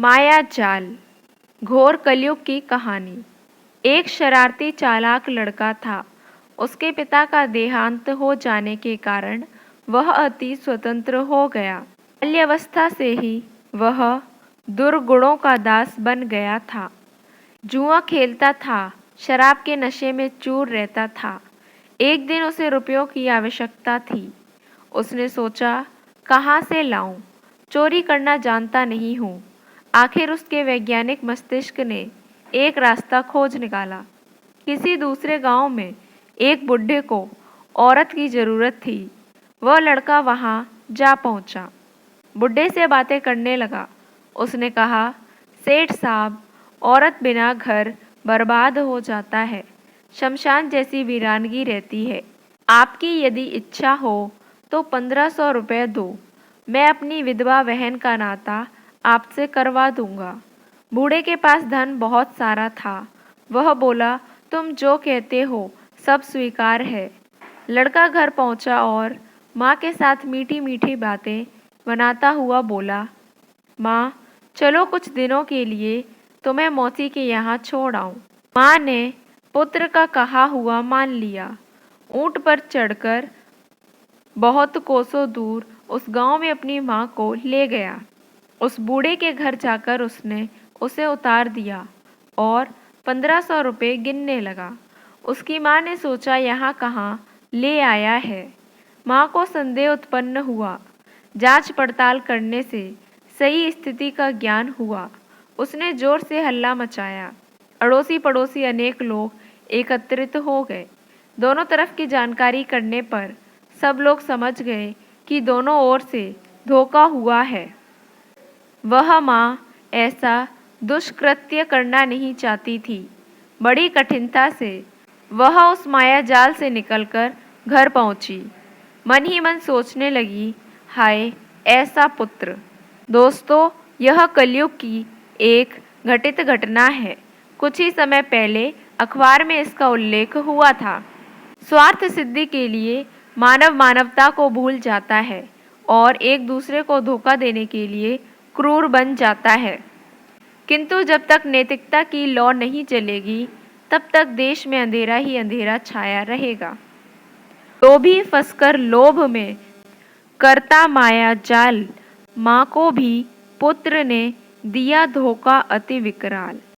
माया जाल। घोर कलयुग की कहानी। एक शरारती चालाक लड़का था। उसके पिता का देहांत हो जाने के कारण वह अति स्वतंत्र हो गया। बाल्यावस्था से ही वह दुर्गुणों का दास बन गया था। जुआ खेलता था, शराब के नशे में चूर रहता था। एक दिन उसे रुपयों की आवश्यकता थी। उसने सोचा, कहाँ से लाऊं? चोरी करना जानता नहीं हूँ। आखिर उसके वैज्ञानिक मस्तिष्क ने एक रास्ता खोज निकाला। किसी दूसरे गांव में एक बुढ़े को औरत की जरूरत थी। वह लड़का वहां जा पहुंचा। बुढ़े से बातें करने लगा। उसने कहा, सेठ साहब, औरत बिना घर बर्बाद हो जाता है, शमशान जैसी वीरानगी रहती है। आपकी यदि इच्छा हो तो 1500 रुपये दो। मैं अपनी विधवा बहन का नाता आपसे करवा दूंगा। बूढ़े के पास धन बहुत सारा था। वह बोला, तुम जो कहते हो सब स्वीकार है। लड़का घर पहुंचा और माँ के साथ मीठी मीठी बातें बनाता हुआ बोला, माँ, चलो कुछ दिनों के लिए तुम्हें मौसी के यहाँ छोड़ आऊं। माँ ने पुत्र का कहा हुआ मान लिया। ऊंट पर चढ़कर बहुत कोसों दूर उस गांव में अपनी माँ को ले गया। उस बूढ़े के घर जाकर उसने उसे उतार दिया और 1500 रुपये गिनने लगा। उसकी माँ ने सोचा, यहाँ कहाँ ले आया है। माँ को संदेह उत्पन्न हुआ। जांच पड़ताल करने से सही स्थिति का ज्ञान हुआ। उसने जोर से हल्ला मचाया। अड़ोसी पड़ोसी अनेक लोग एकत्रित हो गए। दोनों तरफ की जानकारी करने पर सब लोग समझ गए कि दोनों ओर से धोखा हुआ है। वह माँ ऐसा दुष्कृत्य करना नहीं चाहती थी। बड़ी कठिनता से वह उस माया जाल से निकलकर घर पहुंची। मन ही मन सोचने लगी, हाय ऐसा पुत्र। दोस्तों, यह कलयुग की एक घटित घटना है। कुछ ही समय पहले अखबार में इसका उल्लेख हुआ था। स्वार्थ सिद्धि के लिए मानव मानवता को भूल जाता है और एक दूसरे को धोखा देने के लिए क्रूर बन जाता है। किंतु जब तक नैतिकता की लौ नहीं चलेगी, तब तक देश में अंधेरा ही अंधेरा छाया रहेगा। लोभी फंसकर लोभ में करता माया जाल, माँ को भी पुत्र ने दिया धोखा अति विकराल।